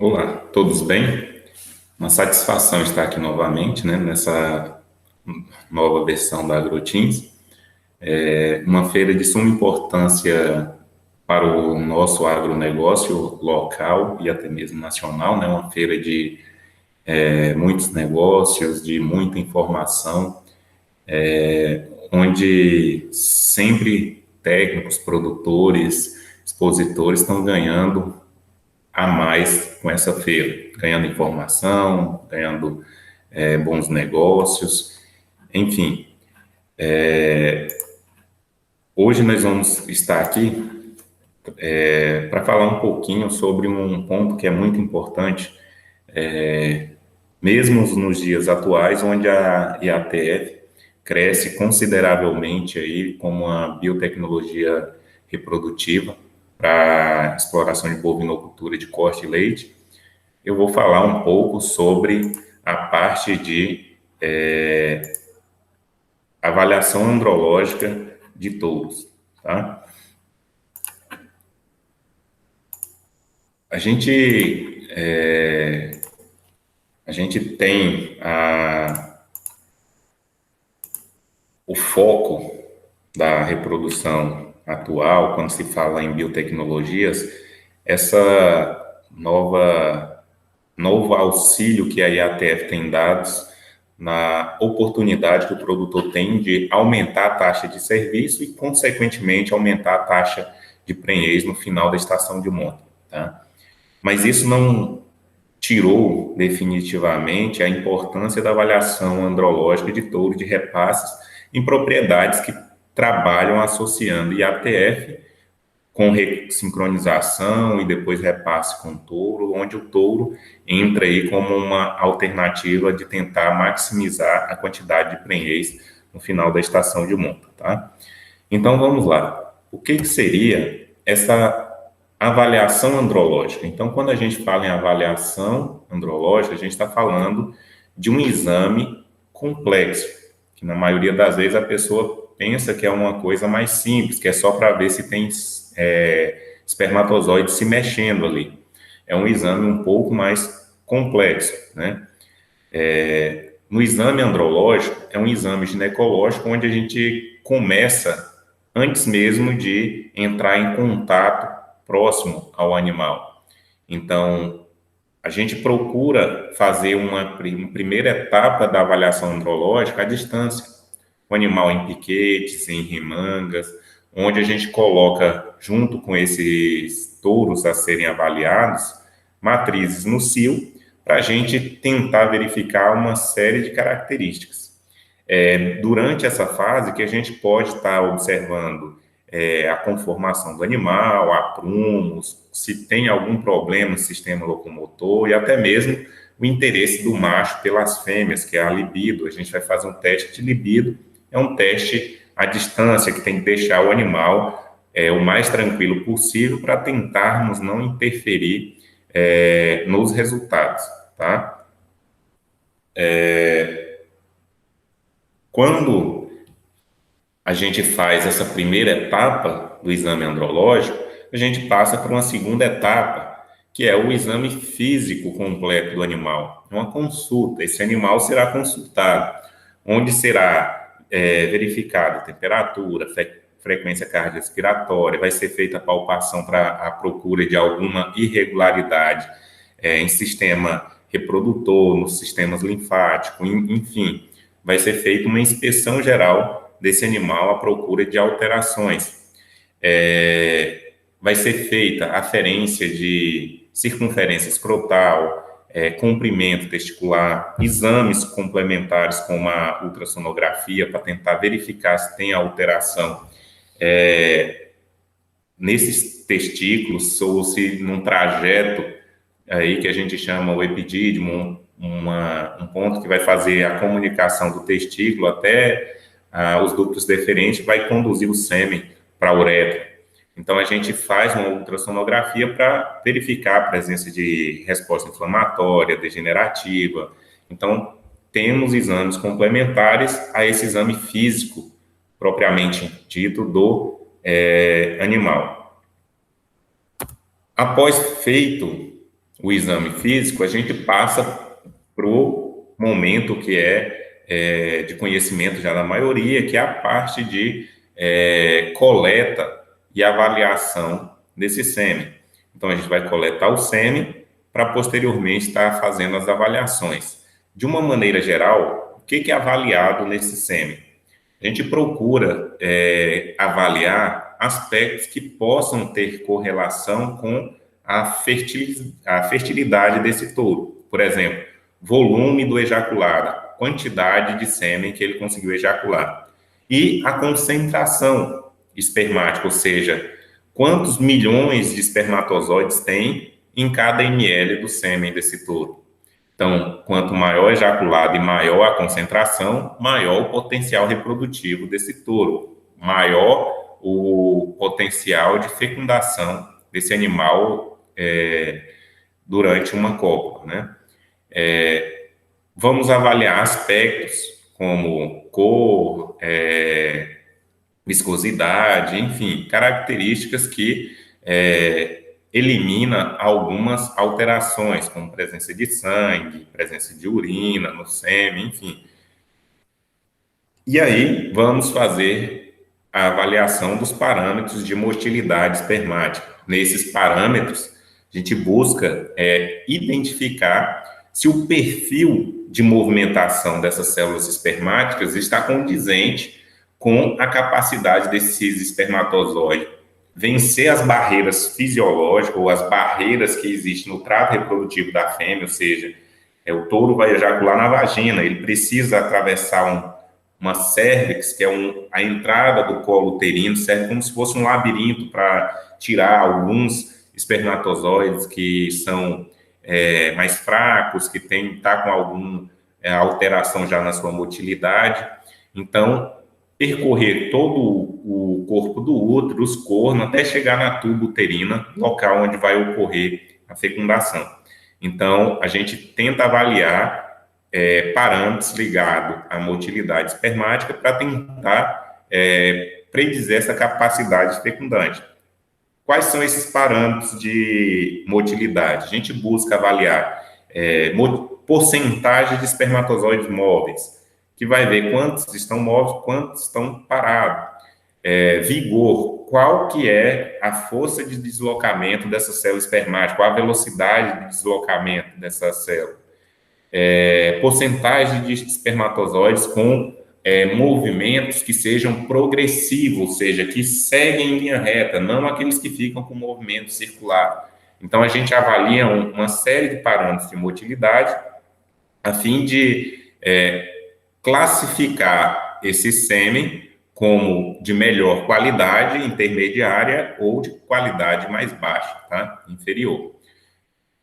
Olá, todos bem? Uma satisfação estar aqui novamente, né, nessa nova versão da AgroTeams. É uma feira de suma importância para o nosso agronegócio local e até mesmo nacional, né, uma feira de muitos negócios, de muita informação, onde sempre técnicos, produtores, expositores estão ganhando a mais com essa feira, ganhando informação, ganhando bons negócios, enfim. Hoje nós vamos estar aqui para falar um pouquinho sobre um ponto que é muito importante, mesmo nos dias atuais, onde a IATF cresce consideravelmente aí como uma biotecnologia reprodutiva para exploração de bovinocultura de corte e leite. Eu vou falar um pouco sobre a parte de avaliação andrológica de touros, tá? A gente, a gente tem o foco da reprodução atual, quando se fala em biotecnologias, essa novo auxílio que a IATF tem dado na oportunidade que o produtor tem de aumentar a taxa de serviço e, consequentemente, aumentar a taxa de prenhez no final da estação de monta, tá? Mas isso não tirou definitivamente a importância da avaliação andrológica de touro de repasses em propriedades que trabalham associando IATF com sincronização e depois repasse com touro, onde o touro entra aí como uma alternativa de tentar maximizar a quantidade de prenhez no final da estação de monta, tá? Então vamos lá. O que seria essa avaliação andrológica? Então, quando a gente fala em avaliação andrológica, a gente está falando de um exame complexo, que na maioria das vezes a pessoa pensa que é uma coisa mais simples, que é só para ver se tem espermatozoide se mexendo ali. É um exame um pouco mais complexo, né? No exame andrológico, é um exame ginecológico onde a gente começa antes mesmo de entrar em contato próximo ao animal. Então, a gente procura fazer uma primeira etapa da avaliação andrológica à distância, o animal em piquetes, em remangas, onde a gente coloca, junto com esses touros a serem avaliados, matrizes no cio, para a gente tentar verificar uma série de características. Durante essa fase que a gente pode estar observando a conformação do animal, aprumos, se tem algum problema no sistema locomotor e até mesmo o interesse do macho pelas fêmeas, que é a libido. A gente vai fazer um teste de libido, é um teste à distância que tem que deixar o animal o mais tranquilo possível para tentarmos não interferir nos resultados, tá? Quando a gente faz essa primeira etapa do exame andrológico, a gente passa para uma segunda etapa, que é o exame físico completo do animal. Uma consulta, esse animal será consultado, onde será verificada a temperatura, frequência cardiorrespiratória, vai ser feita a palpação para a procura de alguma irregularidade em sistema reprodutor, nos sistemas linfáticos, enfim, vai ser feita uma inspeção geral desse animal à procura de alterações. Vai ser feita aferência de circunferência escrotal, comprimento testicular, exames complementares como a ultrassonografia para tentar verificar se tem alteração nesses testículos ou se num trajeto aí que a gente chama o epidídimo, um ponto que vai fazer a comunicação do testículo até os ductos deferentes, vai conduzir o sêmen para a uretra. Então, a gente faz uma ultrassonografia para verificar a presença de resposta inflamatória, degenerativa. Então, temos exames complementares a esse exame físico, propriamente dito, do animal. Após feito o exame físico, a gente passa para o momento que é de conhecimento já da maioria, que é a parte de coleta e avaliação desse sêmen. Então, a gente vai coletar o sêmen para posteriormente estar fazendo as avaliações. De uma maneira geral, o que é avaliado nesse sêmen? A gente procura avaliar aspectos que possam ter correlação com a fertilidade desse touro. Por exemplo, volume do ejaculado, quantidade de sêmen que ele conseguiu ejacular. E a concentração espermática, ou seja, quantos milhões de espermatozoides tem em cada ml do sêmen desse touro. Então, quanto maior o ejaculado e maior a concentração, maior o potencial reprodutivo desse touro, maior o potencial de fecundação desse animal durante uma cópula, né? Vamos avaliar aspectos como cor, viscosidade, enfim, características que elimina algumas alterações, como presença de sangue, presença de urina no sêmen, enfim. E aí, vamos fazer a avaliação dos parâmetros de motilidade espermática. Nesses parâmetros, a gente busca identificar se o perfil de movimentação dessas células espermáticas está condizente com a capacidade desses espermatozoides vencer as barreiras fisiológicas ou as barreiras que existem no trato reprodutivo da fêmea, ou seja, o touro vai ejacular na vagina, ele precisa atravessar uma cérvix, que é a entrada do colo uterino, serve como se fosse um labirinto para tirar alguns espermatozoides que são mais fracos, que tá com alguma alteração já na sua motilidade. Então, percorrer todo o corpo do útero, os cornos, até chegar na tuba uterina, local onde vai ocorrer a fecundação. Então, a gente tenta avaliar parâmetros ligados à motilidade espermática para tentar predizer essa capacidade fecundante. Quais são esses parâmetros de motilidade? A gente busca avaliar porcentagem de espermatozoides móveis, que vai ver quantos estão móveis, quantos estão parados. Vigor, qual que é a força de deslocamento dessa célula espermática, qual a velocidade de deslocamento dessa célula. Porcentagem de espermatozoides com movimentos que sejam progressivos, ou seja, que seguem em linha reta, não aqueles que ficam com movimento circular. Então, a gente avalia uma série de parâmetros de motilidade a fim de classificar esse sêmen como de melhor qualidade, intermediária, ou de qualidade mais baixa, tá? Inferior.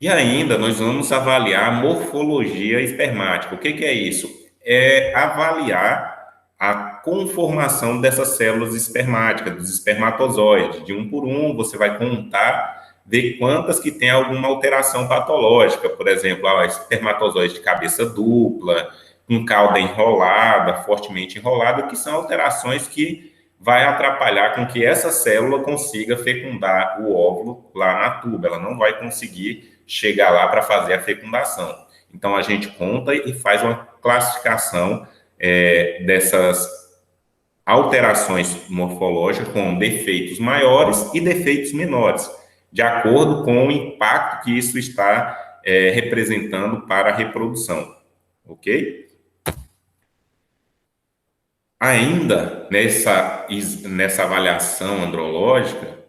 E ainda nós vamos avaliar a morfologia espermática. O que é isso? É avaliar a conformação dessas células espermáticas, dos espermatozoides. De um por um, você vai contar, ver quantas que tem alguma alteração patológica. Por exemplo, espermatozoide de cabeça dupla, com cauda enrolada, fortemente enrolada, que são alterações que vai atrapalhar com que essa célula consiga fecundar o óvulo lá na tuba. Ela não vai conseguir chegar lá para fazer a fecundação. Então, a gente conta e faz uma classificação dessas alterações morfológicas com defeitos maiores e defeitos menores, de acordo com o impacto que isso está representando para a reprodução. Ok? Ainda nessa avaliação andrológica,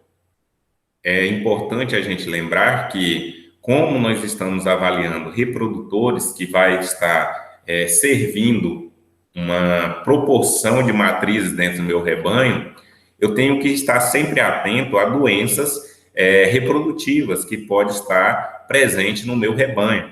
é importante a gente lembrar que, como nós estamos avaliando reprodutores que vai estar servindo uma proporção de matrizes dentro do meu rebanho, eu tenho que estar sempre atento a doenças reprodutivas que pode estar presente no meu rebanho.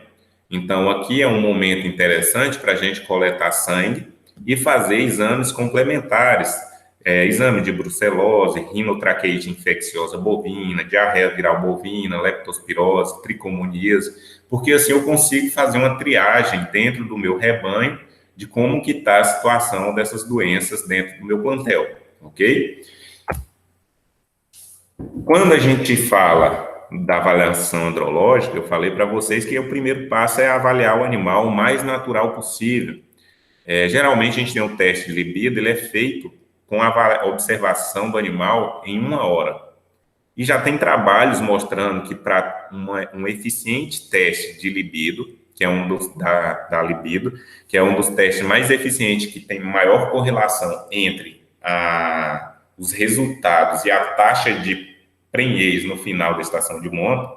Então, aqui é um momento interessante para a gente coletar sangue e fazer exames complementares, exame de brucelose, rinotraqueite infecciosa bovina, diarreia viral bovina, leptospirose, tricomoníase, porque assim eu consigo fazer uma triagem dentro do meu rebanho de como que está a situação dessas doenças dentro do meu plantel, ok? Quando a gente fala da avaliação andrológica, eu falei para vocês que o primeiro passo é avaliar o animal o mais natural possível. Geralmente a gente tem um teste de libido, ele é feito com a observação do animal em 1 hora. E já tem trabalhos mostrando que para um eficiente teste de libido, que é um dos da libido, que é um dos testes mais eficientes, que tem maior correlação entre os resultados e a taxa de prenhez no final da estação de monta,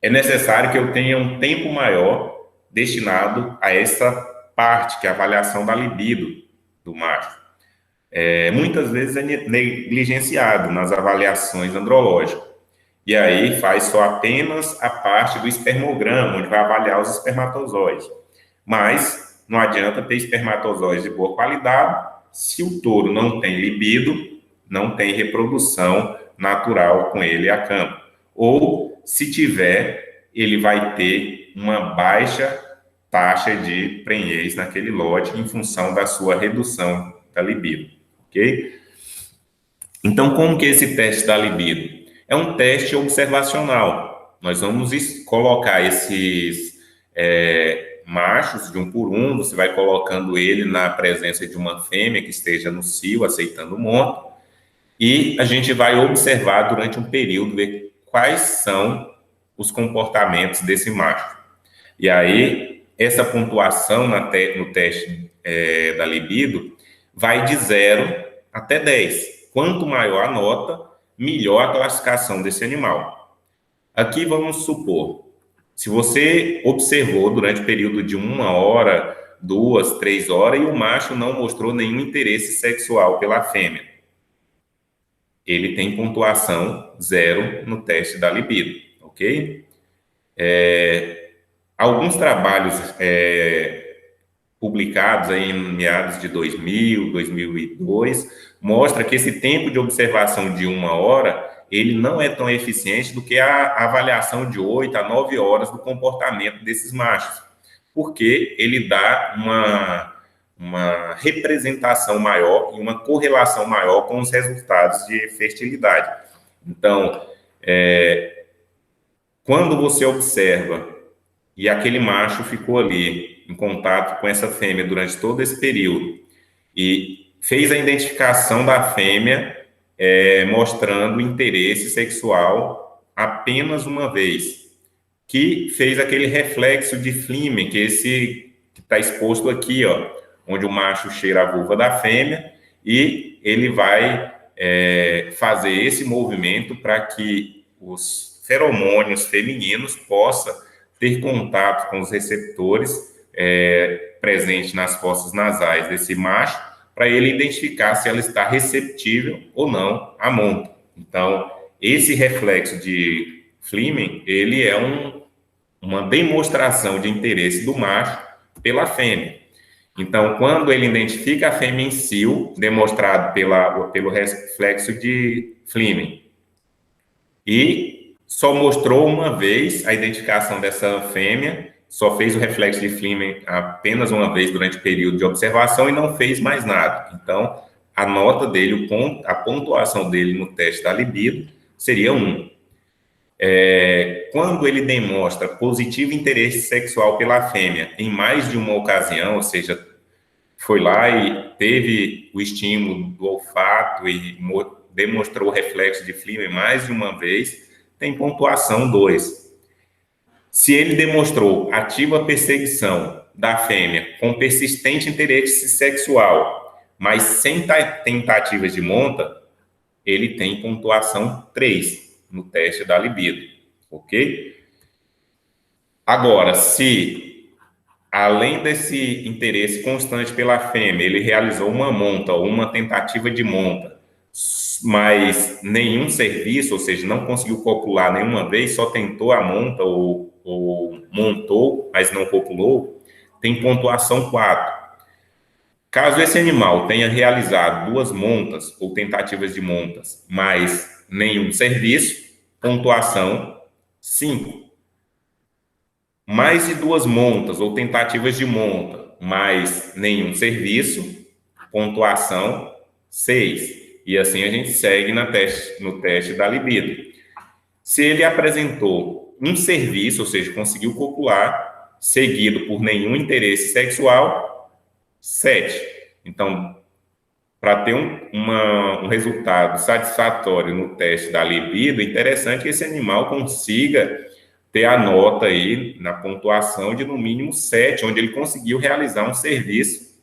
é necessário que eu tenha um tempo maior destinado a essa parte, que é a avaliação da libido do macho. Muitas vezes é negligenciado nas avaliações andrológicas. E aí faz só apenas a parte do espermograma, onde vai avaliar os espermatozoides. Mas não adianta ter espermatozoides de boa qualidade se o touro não tem libido, não tem reprodução natural com ele a campo. Ou, se tiver, ele vai ter uma baixa taxa de prenhez naquele lote em função da sua redução da libido, ok? Então, como que é esse teste da libido? É um teste observacional. Nós vamos colocar esses machos de um por um, você vai colocando ele na presença de uma fêmea que esteja no cio, aceitando o monta, e a gente vai observar durante um período, ver quais são os comportamentos desse macho. E aí, essa pontuação no teste da libido vai de 0 até 10. Quanto maior a nota, melhor a classificação desse animal. Aqui vamos supor, se você observou durante o período de 1 hora, 2, 3 horas, e o macho não mostrou nenhum interesse sexual pela fêmea, ele tem pontuação 0 no teste da libido, ok? Alguns trabalhos publicados aí em meados de 2000, 2002, mostra que esse tempo de observação de 1 hora, ele não é tão eficiente do que a avaliação de 8 a 9 horas do comportamento desses machos, porque ele dá uma representação maior e uma correlação maior com os resultados de fertilidade. Então, quando você observa e aquele macho ficou ali em contato com essa fêmea durante todo esse período e fez a identificação da fêmea mostrando interesse sexual apenas uma vez, que fez aquele reflexo de Flehmen, que esse que está exposto aqui, ó, onde o macho cheira a vulva da fêmea e ele vai fazer esse movimento para que os feromônios femininos possam ter contato com os receptores presentes nas fossas nasais desse macho, para ele identificar se ela está receptível ou não à monta. Então, esse reflexo de Flehmen, ele é uma demonstração de interesse do macho pela fêmea. Então, quando ele identifica a fêmea em cio, demonstrado pelo reflexo de Flehmen, e só mostrou uma vez a identificação dessa fêmea, só fez o reflexo de Flehmen apenas uma vez durante o período de observação e não fez mais nada. Então, a nota dele, a pontuação dele no teste da libido seria 1. Quando ele demonstra positivo interesse sexual pela fêmea em mais de uma ocasião, ou seja, foi lá e teve o estímulo do olfato e demonstrou o reflexo de Flehmen mais de uma vez, tem pontuação 2. Se ele demonstrou ativa perseguição da fêmea com persistente interesse sexual, mas sem tentativas de monta, ele tem pontuação 3 no teste da libido, ok? Agora, se além desse interesse constante pela fêmea, ele realizou uma monta ou uma tentativa de monta, mas nenhum serviço, ou seja, não conseguiu copular nenhuma vez, só tentou a monta ou montou, mas não copulou, tem pontuação 4. Caso esse animal tenha realizado 2 montas ou tentativas de montas, mas nenhum serviço, pontuação 5. Mais de 2 montas ou tentativas de monta, mas nenhum serviço, pontuação 6. E assim a gente segue no teste da libido. Se ele apresentou um serviço, ou seja, conseguiu copular, seguido por nenhum interesse sexual, 7. Então, para ter um resultado satisfatório no teste da libido, é interessante que esse animal consiga ter a nota aí na pontuação de no mínimo 7, onde ele conseguiu realizar um serviço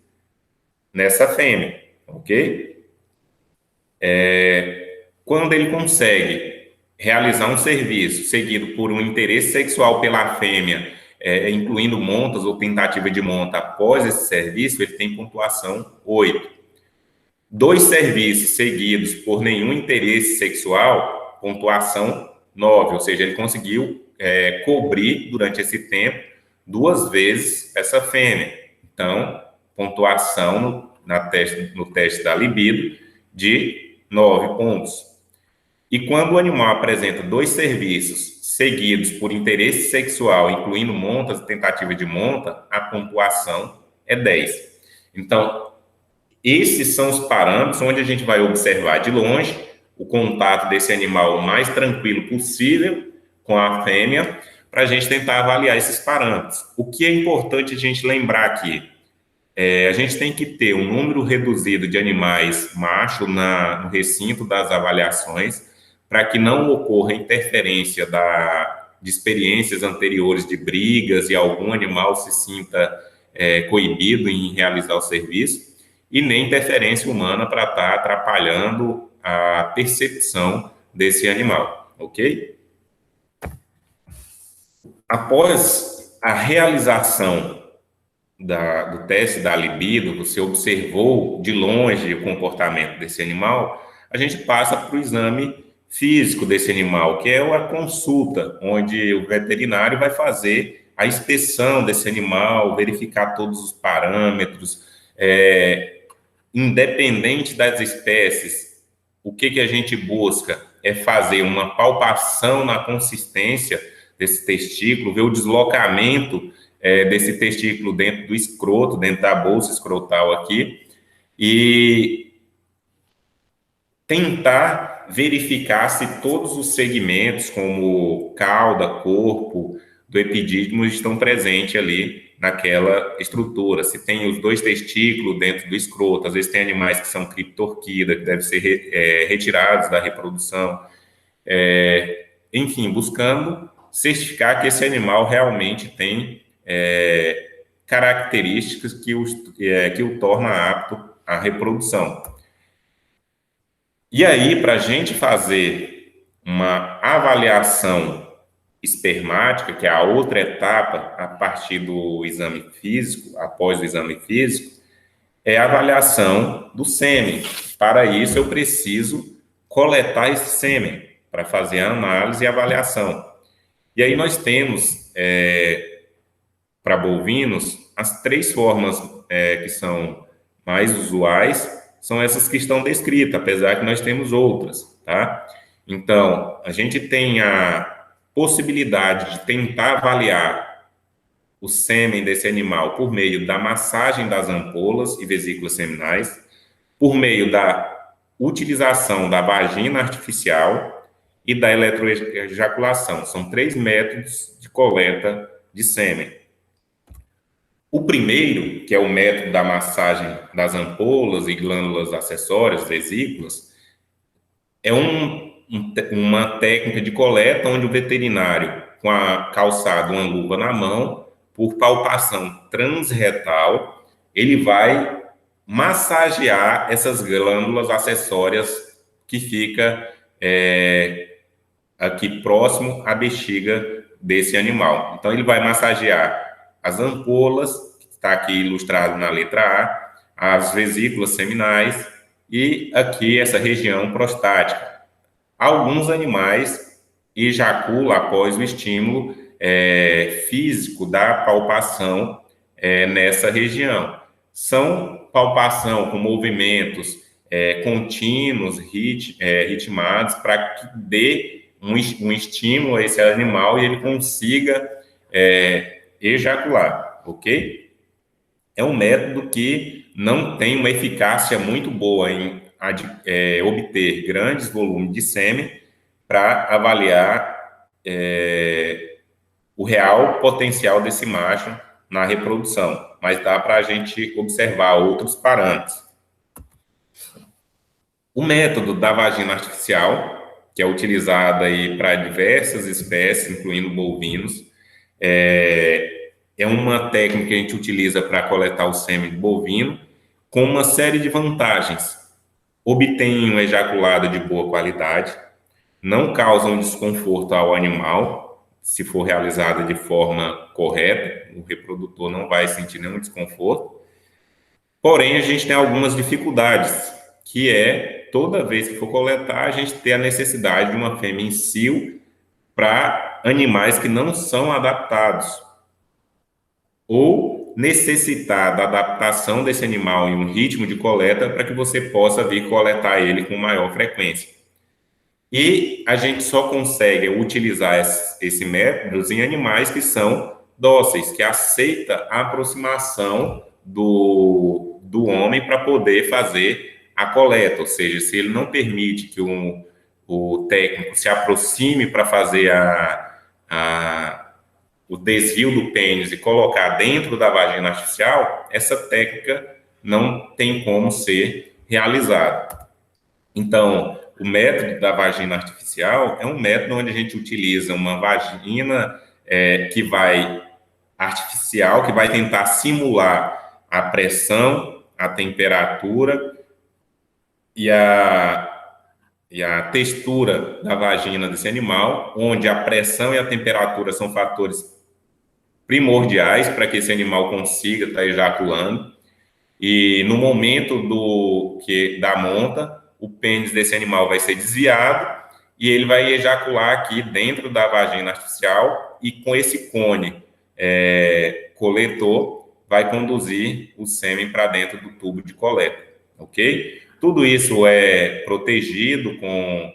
nessa fêmea, ok? Quando ele consegue realizar um serviço seguido por um interesse sexual pela fêmea, incluindo montas ou tentativa de monta após esse serviço, ele tem pontuação 8. 2 serviços seguidos por nenhum interesse sexual, pontuação 9, ou seja, ele conseguiu cobrir durante esse tempo 2 vezes essa fêmea. Então, pontuação no teste da libido de 9 pontos. E quando o animal apresenta 2 serviços seguidos por interesse sexual, incluindo montas e tentativa de monta, a pontuação é 10. Então, esses são os parâmetros onde a gente vai observar de longe o contato desse animal o mais tranquilo possível com a fêmea, para a gente tentar avaliar esses parâmetros. O que é importante a gente lembrar aqui? A gente tem que ter um número reduzido de animais macho no recinto das avaliações, para que não ocorra interferência de experiências anteriores de brigas e algum animal se sinta coibido em realizar o serviço, e nem interferência humana para estar atrapalhando a percepção desse animal, ok? Após a realização do teste da libido, você observou de longe o comportamento desse animal, a gente passa para o exame físico desse animal, que é a consulta, onde o veterinário vai fazer a inspeção desse animal, verificar todos os parâmetros, independente das espécies. O que a gente busca é fazer uma palpação na consistência desse testículo, ver o deslocamento desse testículo dentro do escroto, dentro da bolsa escrotal aqui, e tentar verificar se todos os segmentos, como cauda, corpo, do epidídimo, estão presentes ali naquela estrutura. Se tem os 2 testículos dentro do escroto, às vezes tem animais que são criptorquida, que devem ser retirados da reprodução. Enfim, buscando certificar que esse animal realmente tem características que o torna apto à reprodução. E aí, para a gente fazer uma avaliação espermática, que é a outra etapa a partir do exame físico, após o exame físico, é a avaliação do sêmen. Para isso, eu preciso coletar esse sêmen para fazer a análise e avaliação. E aí nós temos, para bovinos, as 3 formas que são mais usuais, são essas que estão descritas, apesar que nós temos outras, tá? Então, a gente tem a possibilidade de tentar avaliar o sêmen desse animal por meio da massagem das ampolas e vesículas seminais, por meio da utilização da vagina artificial e da eletroejaculação. São 3 métodos de coleta de sêmen. O primeiro, que é o método da massagem das ampolas e glândulas acessórias, vesículas, é uma técnica de coleta onde o veterinário, com a calçada, uma luva na mão, por palpação transretal, ele vai massagear essas glândulas acessórias que fica aqui próximo à bexiga desse animal. Então, ele vai massagear as ampolas, que está aqui ilustrado na letra A, as vesículas seminais e aqui essa região prostática. Alguns animais ejaculam após o estímulo físico da palpação nessa região. São palpação com movimentos contínuos, ritmados, para que dê um estímulo a esse animal e ele consiga ejacular, ok? É um método que não tem uma eficácia muito boa em obter grandes volumes de sêmen, para avaliar o real potencial desse macho na reprodução, mas dá para a gente observar outros parâmetros. O método da vagina artificial, que é utilizado aí para diversas espécies, incluindo bovinos, é uma técnica que a gente utiliza para coletar o sêmen de bovino, com uma série de vantagens. Obtém um ejaculado de boa qualidade, não causam desconforto ao animal, se for realizada de forma correta, o reprodutor não vai sentir nenhum desconforto. Porém, a gente tem algumas dificuldades, que é, toda vez que for coletar, a gente ter a necessidade de uma fêmea em cio para animais que não são adaptados, ou necessitar da adaptação desse animal em um ritmo de coleta para que você possa vir coletar ele com maior frequência. E a gente só consegue utilizar esse método em animais que são dóceis, que aceitam a aproximação do homem para poder fazer a coleta, ou seja, se ele não permite que o técnico se aproxime para fazer o desvio do pênis e colocar dentro da vagina artificial, essa técnica não tem como ser realizada. Então, o método da vagina artificial é um método onde a gente utiliza uma vagina artificial, que vai tentar simular a pressão, a temperatura e a textura da vagina desse animal, onde a pressão e a temperatura são fatores primordiais para que esse animal consiga estar ejaculando. E no momento da monta, o pênis desse animal vai ser desviado e ele vai ejacular aqui dentro da vagina artificial, e com esse cone coletor vai conduzir o sêmen para dentro do tubo de coleta, ok? Tudo isso é protegido com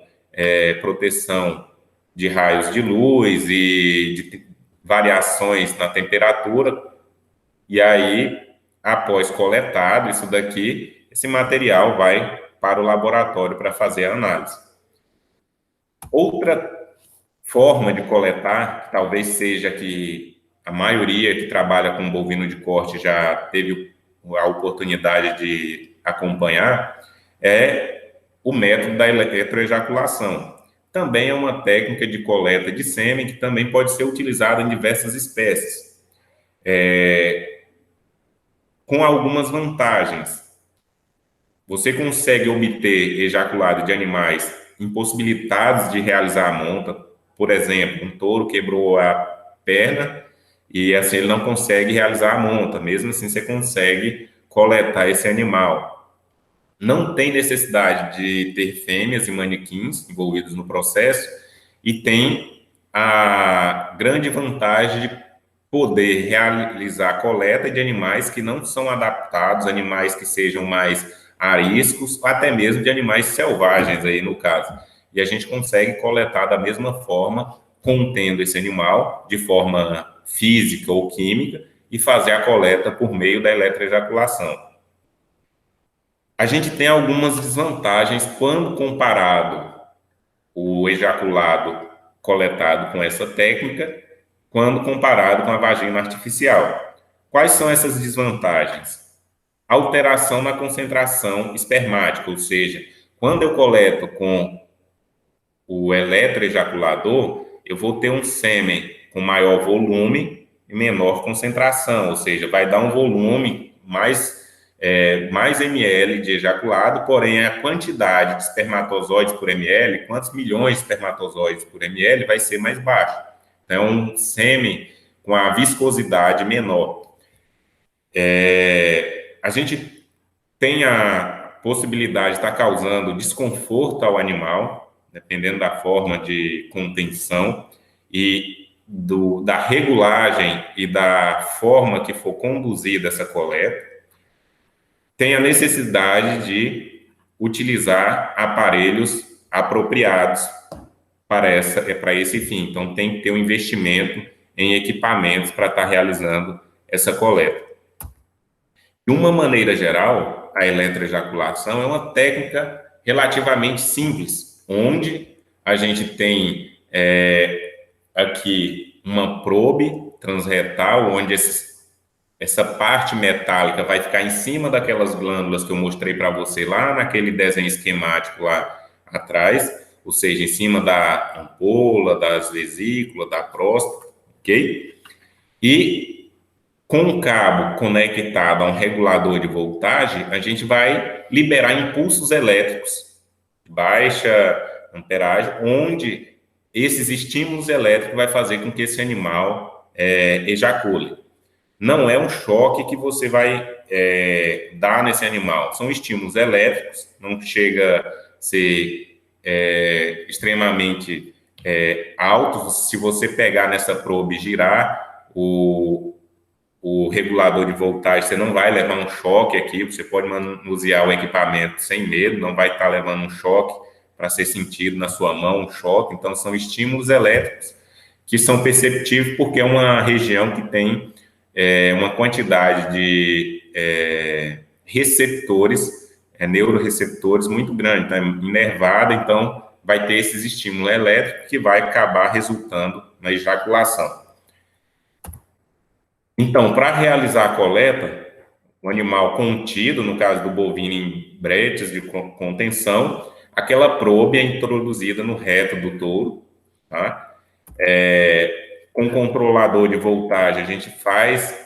proteção de raios de luz e de variações na temperatura, e aí, após coletado isso daqui, esse material vai para o laboratório para fazer a análise. Outra forma de coletar, que talvez seja que a maioria que trabalha com bovino de corte já teve a oportunidade de acompanhar, é o método da eletroejaculação. Também é uma técnica de coleta de sêmen que também pode ser utilizada em diversas espécies, com algumas vantagens. Você consegue obter ejaculado de animais impossibilitados de realizar a monta. Por exemplo, um touro quebrou a perna e assim ele não consegue realizar a monta. Mesmo assim, você consegue coletar esse animal. Não tem necessidade de ter fêmeas e manequins envolvidos no processo, e tem a grande vantagem de poder realizar a coleta de animais que não são adaptados, animais que sejam mais ariscos, até mesmo de animais selvagens aí no caso. E a gente consegue coletar da mesma forma, contendo esse animal de forma física ou química, e fazer a coleta por meio da eletroejaculação. A gente tem algumas desvantagens quando comparado o ejaculado coletado com essa técnica, quando comparado com a vagina artificial. Quais são essas desvantagens? Alteração na concentração espermática, ou seja, quando eu coleto com o eletroejaculador, eu vou ter um sêmen com maior volume e menor concentração, ou seja, vai dar um volume mais ml de ejaculado, porém a quantidade de espermatozoides por ml, quantos milhões de espermatozoides por ml, vai ser mais baixa. Então, é um sêmen com a viscosidade menor. A gente tem a possibilidade de estar causando desconforto ao animal, dependendo da forma de contenção e da regulagem e da forma que for conduzida essa coleta. Tem a necessidade de utilizar aparelhos apropriados para esse fim. Então, tem que ter um investimento em equipamentos para estar realizando essa coleta. De uma maneira geral, a eletroejaculação é uma técnica relativamente simples, onde a gente tem aqui uma probe transretal, onde essa parte metálica vai ficar em cima daquelas glândulas que eu mostrei para você lá naquele desenho esquemático lá atrás, ou seja, em cima da ampola, das vesículas, da próstata, ok? E com o cabo conectado a um regulador de voltagem, a gente vai liberar impulsos elétricos de baixa amperagem, onde esses estímulos elétricos vai fazer com que esse animal ejacule. Não é um choque que você vai dar nesse animal, são estímulos elétricos, não chega a ser extremamente altos. Se você pegar nessa probe e girar o regulador de voltagem, você não vai levar um choque aqui, você pode manusear o equipamento sem medo, não vai estar levando um choque para ser sentido na sua mão, um choque. Então, são estímulos elétricos que são perceptíveis porque é uma região que tem uma quantidade de receptores, neuroreceptores muito grande, tá? Inervada, então vai ter esses estímulos elétricos que vai acabar resultando na ejaculação. Então, para realizar a coleta, o animal contido, no caso do bovino em bretes de contenção, aquela probe é introduzida no reto do touro, tá? Com controlador de voltagem, a gente faz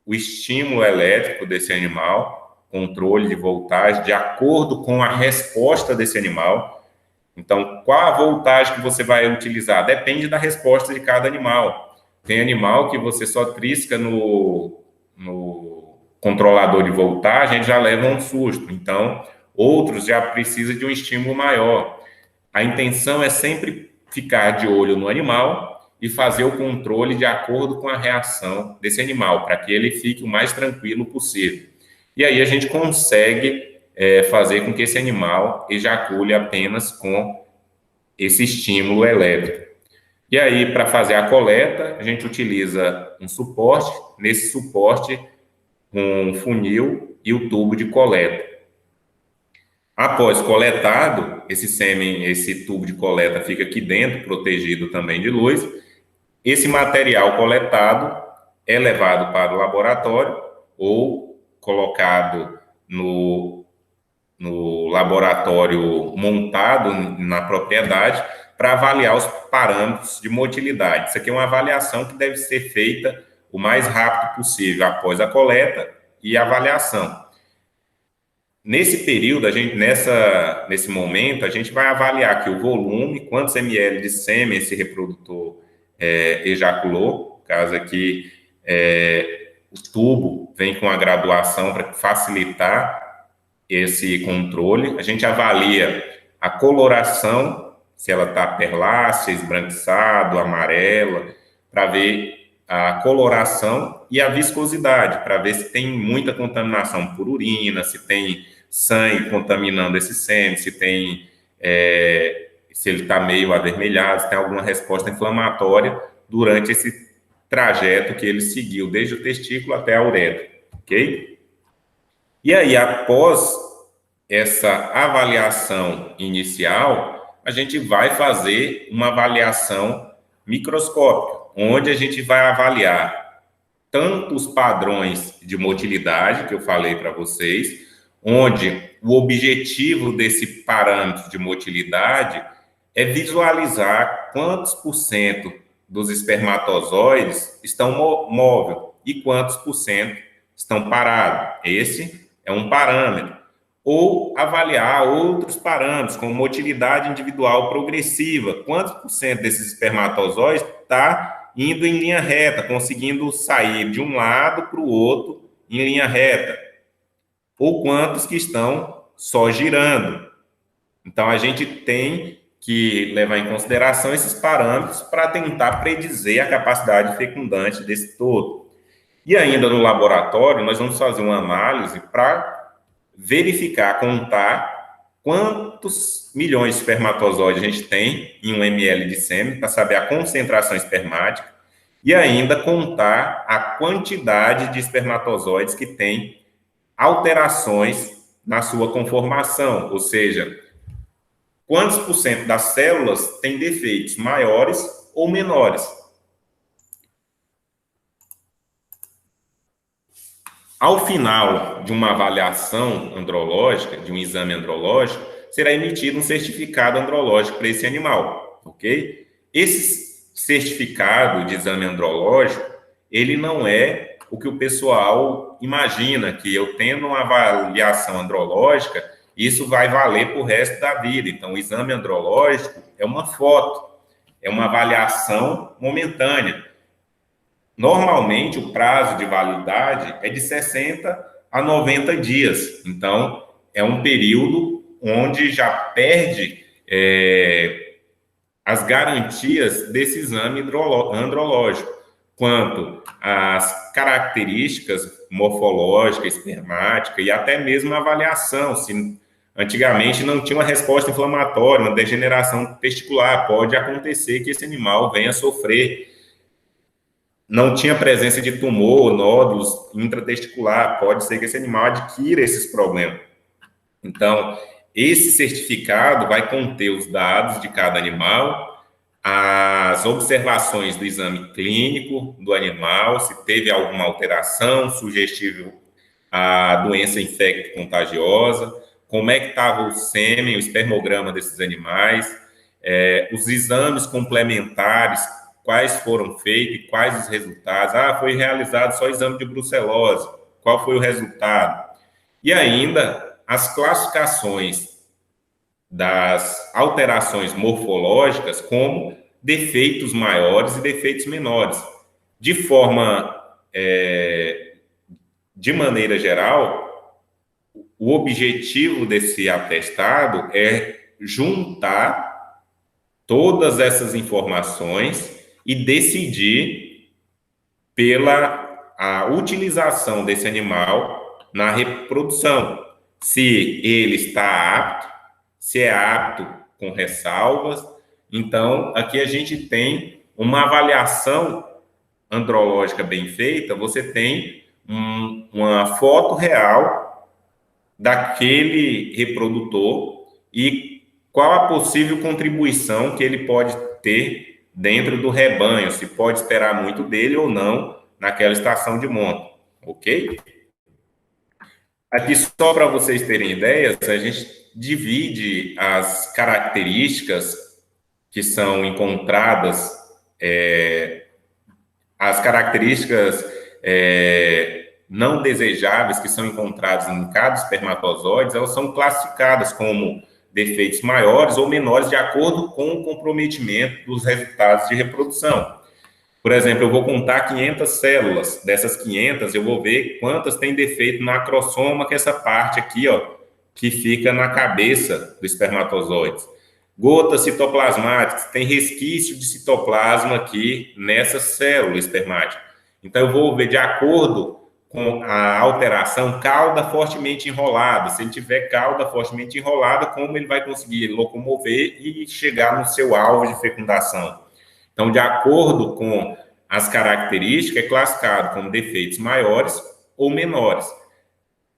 o estímulo elétrico desse animal, controle de voltagem, de acordo com a resposta desse animal. Então, qual a voltagem que você vai utilizar? Depende da resposta de cada animal. Tem animal que você só trisca no controlador de voltagem, já leva um susto. Então, outros já precisam de um estímulo maior. A intenção é sempre ficar de olho no animal e fazer o controle de acordo com a reação desse animal, para que ele fique o mais tranquilo possível. E aí a gente consegue fazer com que esse animal ejacule apenas com esse estímulo elétrico. E aí, para fazer a coleta, a gente utiliza um suporte, nesse suporte, um funil e o tubo de coleta. Após coletado, esse sêmen, esse tubo de coleta fica aqui dentro, protegido também de luz. Esse material coletado é levado para o laboratório ou colocado no laboratório montado na propriedade para avaliar os parâmetros de motilidade. Isso aqui é uma avaliação que deve ser feita o mais rápido possível após a coleta e a avaliação. Nesse período, nesse momento, a gente vai avaliar aqui o volume, quantos ml de sêmen esse reprodutor ejaculou. No caso aqui, o tubo vem com a graduação para facilitar esse controle. A gente avalia a coloração, se ela está perlácea, esbranquiçado, amarela, para ver a coloração e a viscosidade, para ver se tem muita contaminação por urina, se tem sangue contaminando esse sêmen, se ele está meio avermelhado, se tem alguma resposta inflamatória durante esse trajeto que ele seguiu, desde o testículo até a uretra, ok? E aí, após essa avaliação inicial, a gente vai fazer uma avaliação microscópica, onde a gente vai avaliar tanto os padrões de motilidade, que eu falei para vocês, onde o objetivo desse parâmetro de motilidade é visualizar quantos por cento dos espermatozoides estão móveis e quantos por cento estão parados. Esse é um parâmetro. Ou avaliar outros parâmetros, como motilidade individual progressiva. Quantos por cento desses espermatozoides está indo em linha reta, conseguindo sair de um lado para o outro em linha reta? Ou quantos que estão só girando? Então, a gente tem que levar em consideração esses parâmetros para tentar predizer a capacidade fecundante desse todo. E ainda no laboratório, nós vamos fazer uma análise para verificar, contar quantos milhões de espermatozoides a gente tem em 1 ml de sêmen, para saber a concentração espermática, e ainda contar a quantidade de espermatozoides que tem alterações na sua conformação, ou seja, quantos por cento das células têm defeitos maiores ou menores. Ao final de uma avaliação andrológica, de um exame andrológico, será emitido um certificado andrológico para esse animal, ok? Esse certificado de exame andrológico, ele não é o que o pessoal imagina, que eu tendo uma avaliação andrológica, isso vai valer para o resto da vida. Então, o exame andrológico é uma foto, é uma avaliação momentânea. Normalmente, o prazo de validade é de 60 a 90 dias. Então, é um período onde já perde as garantias desse exame andrológico, quanto às características morfológicas, espermática e até mesmo a avaliação. Se antigamente não tinha uma resposta inflamatória, uma degeneração testicular, pode acontecer que esse animal venha a sofrer. Não tinha presença de tumor, nódulos intratesticular, pode ser que esse animal adquira esses problemas. Então, esse certificado vai conter os dados de cada animal, as observações do exame clínico do animal, se teve alguma alteração sugestível à doença infecto-contagiosa, como é que estava o sêmen, o espermograma desses animais, os exames complementares, quais foram feitos e quais os resultados. Foi realizado só exame de brucelose, qual foi o resultado? E ainda as classificações das alterações morfológicas como defeitos maiores e defeitos menores. De maneira geral, o objetivo desse atestado é juntar todas essas informações e decidir pela a utilização desse animal na reprodução, se ele está apto, se é apto com ressalvas. Então, aqui a gente tem uma avaliação andrológica bem feita, você tem uma foto real daquele reprodutor e qual a possível contribuição que ele pode ter dentro do rebanho, se pode esperar muito dele ou não naquela estação de monta, ok? Aqui, só para vocês terem ideias, a gente divide as características que são encontradas, as características não desejáveis que são encontradas em cada espermatozoide, elas são classificadas como defeitos maiores ou menores de acordo com o comprometimento dos resultados de reprodução. Por exemplo, eu vou contar 500 células. Dessas 500, eu vou ver quantas tem defeito na acrosoma, que é essa parte aqui, ó, que fica na cabeça do espermatozoide. Gotas citoplasmáticas, tem resquício de citoplasma aqui nessa célula espermática. Então, eu vou ver de acordo com a alteração, cauda fortemente enrolada. Se ele tiver cauda fortemente enrolada, como ele vai conseguir locomover e chegar no seu alvo de fecundação? Então, de acordo com as características, é classificado como defeitos maiores ou menores,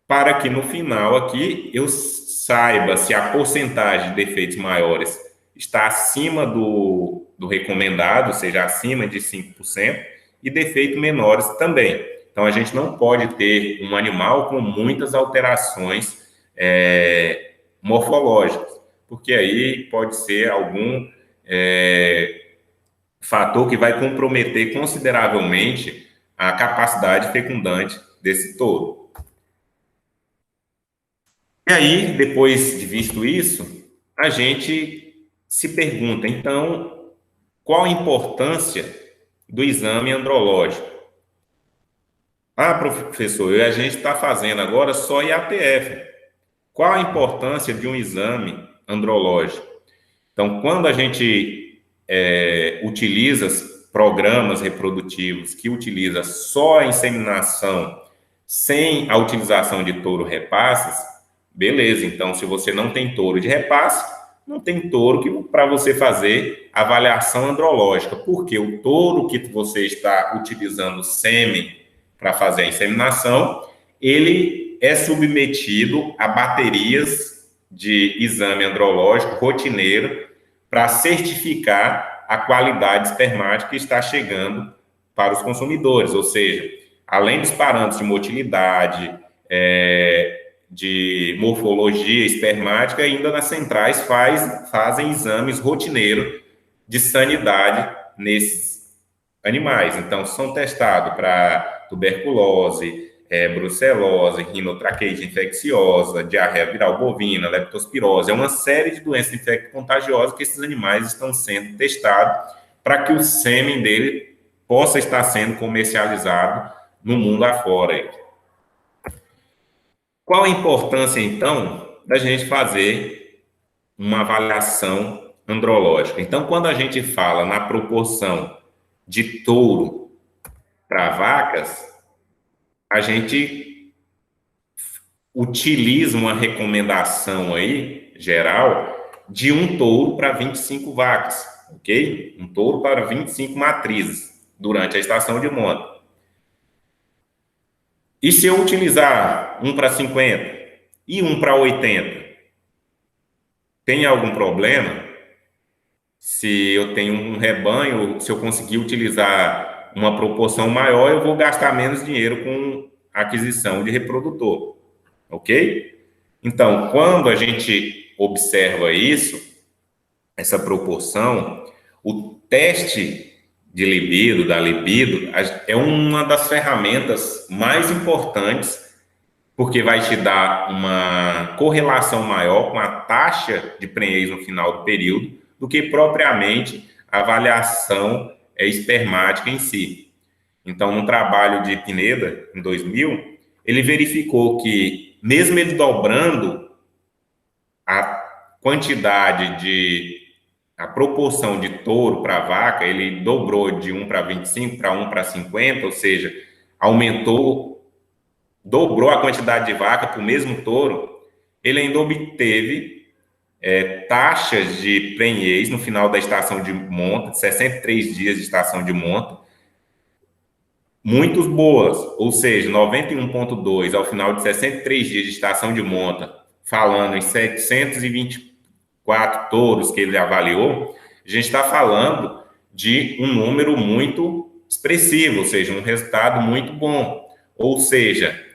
para que no final aqui eu saiba se a porcentagem de defeitos maiores está acima do recomendado, ou seja, acima de 5%, e defeitos menores também. Então, a gente não pode ter um animal com muitas alterações morfológicas, porque aí pode ser algum fator que vai comprometer consideravelmente a capacidade fecundante desse touro. E aí, depois de visto isso, a gente se pergunta, então, qual a importância do exame andrológico? Professor, a gente está fazendo agora só IATF. Qual a importância de um exame andrológico? Então, quando a gente utiliza programas reprodutivos que utiliza só a inseminação sem a utilização de touro repasses, beleza. Então, se você não tem touro de repasse, não tem touro para você fazer avaliação andrológica, porque o touro que você está utilizando sêmen para fazer a inseminação, ele é submetido a baterias de exame andrológico rotineiro para certificar a qualidade espermática que está chegando para os consumidores, ou seja, além dos parâmetros de motilidade, de morfologia espermática, ainda nas centrais fazem exames rotineiros de sanidade nesses animais. Então, são testados para tuberculose, brucelose, rinotraqueite infecciosa, diarreia viral bovina, leptospirose. É uma série de doenças infecto-contagiosas que esses animais estão sendo testados para que o sêmen dele possa estar sendo comercializado no mundo afora. Qual a importância, então, da gente fazer uma avaliação andrológica? Então, quando a gente fala na proporção de touro para vacas, a gente utiliza uma recomendação aí, geral, de um touro para 25 vacas, ok? Um touro para 25 matrizes durante a estação de monta. E se eu utilizar um para 50 e um para 80, tem algum problema? Se eu tenho um rebanho, se eu conseguir utilizar uma proporção maior, eu vou gastar menos dinheiro com aquisição de reprodutor, ok? Então, quando a gente observa isso, essa proporção, o teste de libido, da libido, é uma das ferramentas mais importantes, porque vai te dar uma correlação maior com a taxa de prenhez no final do período do que propriamente a avaliação espermática em si. Então, no trabalho de Pineda, em 2000, ele verificou que, mesmo ele dobrando a a proporção de touro para vaca, ele dobrou de 1 para 25 para 1 para 50, ou seja, dobrou a quantidade de vaca para o mesmo touro, ele ainda obteve taxas de prenhez no final da estação de monta, de 63 dias de estação de monta, muito boas, ou seja, 91,2 ao final de 63 dias de estação de monta, falando em 724 touros que ele avaliou, a gente está falando de um número muito expressivo, ou seja, um resultado muito bom. Ou seja,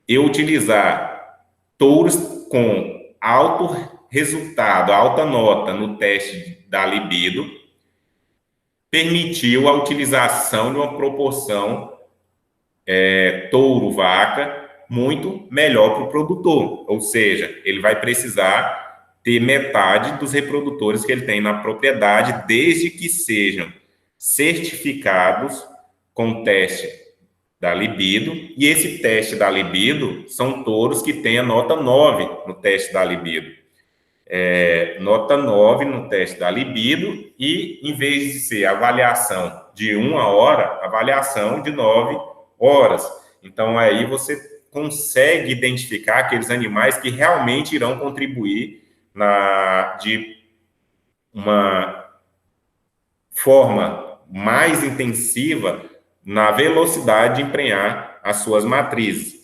eu utilizar touros com alto resultado, alta nota no teste da libido, permitiu a utilização de uma proporção touro-vaca muito melhor para o produtor. Ou seja, ele vai precisar ter metade dos reprodutores que ele tem na propriedade, desde que sejam certificados com teste da libido, e esse teste da libido são touros que têm a nota 9 no teste da libido. Nota 9 no teste da libido, e em vez de ser avaliação de 1 hora, avaliação de 9 horas. Então, aí você consegue identificar aqueles animais que realmente irão contribuir de uma forma mais intensiva na velocidade de emprenhar as suas matrizes.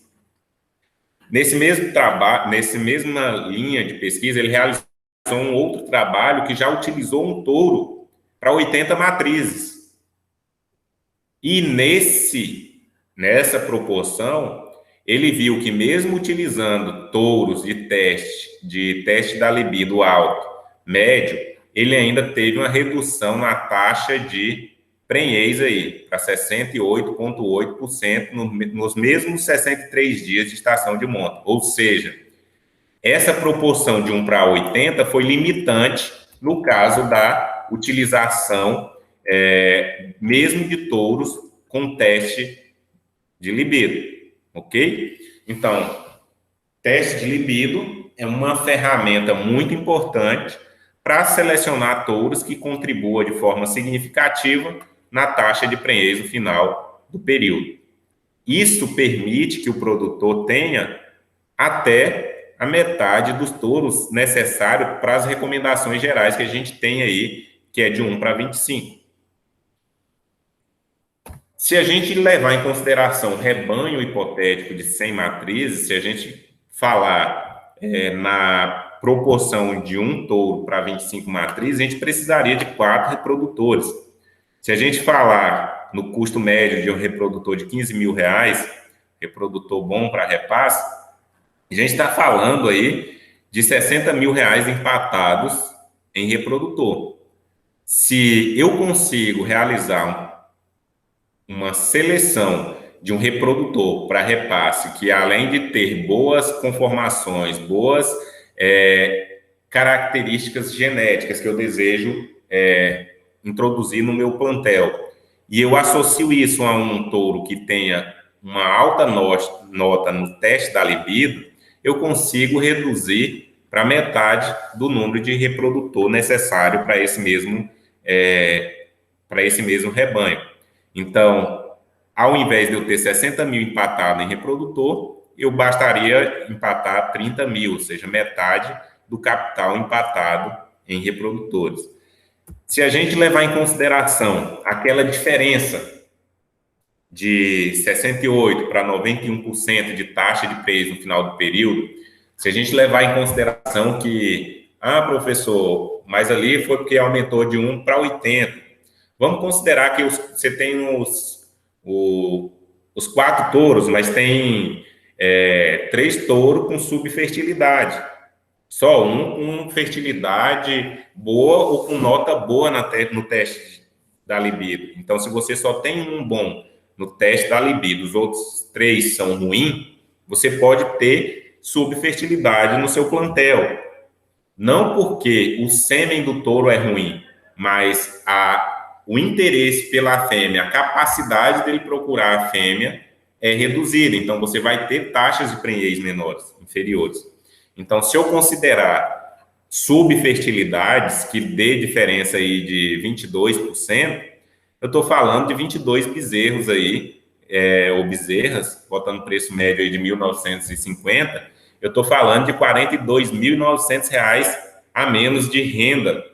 Nesse mesmo trabalho, nessa mesma linha de pesquisa, ele realizou um outro trabalho que já utilizou um touro para 80 matrizes. E nessa proporção, ele viu que mesmo utilizando touros de teste da libido alto, médio, ele ainda teve uma redução na taxa de prenhez aí, para 68,8% nos mesmos 63 dias de estação de monta. Ou seja, essa proporção de 1 para 80 foi limitante no caso da utilização mesmo de touros com teste de libido, ok? Então, teste de libido é uma ferramenta muito importante para selecionar touros que contribuam de forma significativa na taxa de prenhez no final do período. Isso permite que o produtor tenha até a metade dos touros necessários para as recomendações gerais que a gente tem aí, que é de 1 para 25. Se a gente levar em consideração rebanho hipotético de 100 matrizes, se a gente falar na proporção de um touro para 25 matrizes, a gente precisaria de 4 reprodutores. Se a gente falar no custo médio de um reprodutor de R$ 15.000, reprodutor bom para repasse, a gente está falando aí de R$ 60.000 empatados em reprodutor. Se eu consigo realizar uma seleção de um reprodutor para repasse que, além de ter boas conformações, boas características genéticas que eu desejo introduzir no meu plantel, e eu associo isso a um touro que tenha uma alta nota no teste da libido, eu consigo reduzir para metade do número de reprodutor necessário para esse mesmo rebanho. Então, ao invés de eu ter 60.000 empatado em reprodutor, eu bastaria empatar 30.000, ou seja, metade do capital empatado em reprodutores. Se a gente levar em consideração aquela diferença de 68% para 91% de taxa de preço no final do período, se a gente levar em consideração que, professor, mas ali foi porque aumentou de 1 para 80, vamos considerar que você tem os 4 touros, mas tem 3 touros com subfertilidade. Só um com fertilidade boa ou com nota boa no teste da libido. Então, se você só tem um bom no teste da libido, os outros 3 são ruins, você pode ter subfertilidade no seu plantel. Não porque o sêmen do touro é ruim, mas o interesse pela fêmea, a capacidade dele procurar a fêmea é reduzida. Então, você vai ter taxas de prenhez menores, inferiores. Então, se eu considerar subfertilidades, que dê diferença aí de 22%, eu estou falando de 22 bezerros aí, ou bezerras, botando preço médio aí de 1.950, eu estou falando de R$ 42.900 a menos de renda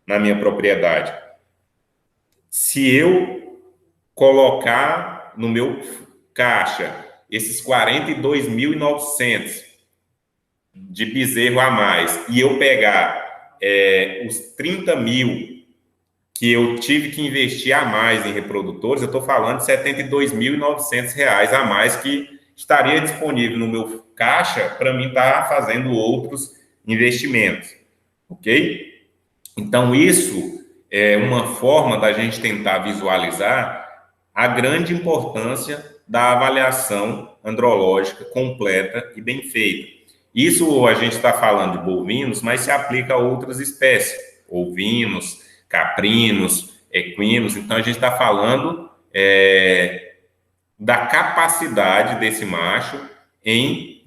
na minha propriedade. Se eu colocar no meu caixa esses 42.900 de bezerro a mais e eu pegar os 30.000 que eu tive que investir a mais em reprodutores, eu estou falando de R$ 72.900 a mais que estaria disponível no meu caixa para mim estar fazendo outros investimentos, ok? Então, isso é uma forma da gente tentar visualizar a grande importância da avaliação andrológica completa e bem feita. Isso a gente está falando de bovinos, mas se aplica a outras espécies, ovinos, caprinos, equinos. Então, a gente está falando da capacidade desse macho em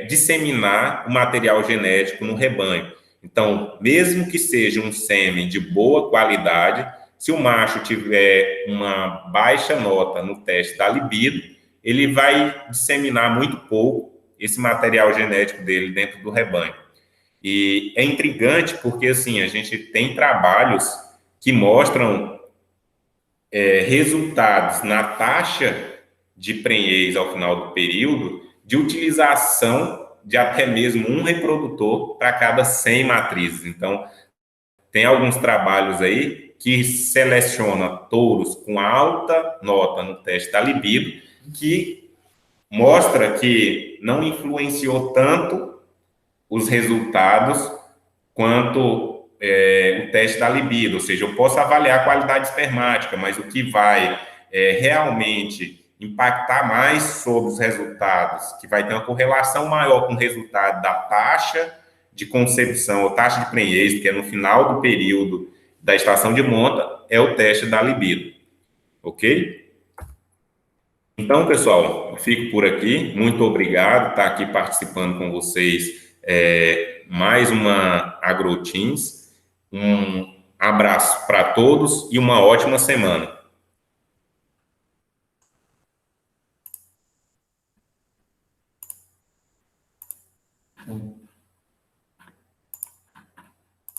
disseminar o material genético no rebanho. Então, mesmo que seja um sêmen de boa qualidade, se o macho tiver uma baixa nota no teste da libido, ele vai disseminar muito pouco esse material genético dele dentro do rebanho. E é intrigante porque, assim, a gente tem trabalhos que mostram resultados na taxa de prenhez ao final do período de utilização de até mesmo um reprodutor para cada 100 matrizes. Então, tem alguns trabalhos aí que seleciona touros com alta nota no teste da libido, que mostra que não influenciou tanto os resultados quanto o teste da libido, ou seja, eu posso avaliar a qualidade espermática, mas o que vai realmente impactar mais sobre os resultados, que vai ter uma correlação maior com o resultado da taxa de concepção, ou taxa de prenhez, que é no final do período da estação de monta, é o teste da libido, ok? Então, pessoal, eu fico por aqui. Muito obrigado por estar aqui participando com vocês mais uma AgroTeams. Um abraço para todos e uma ótima semana.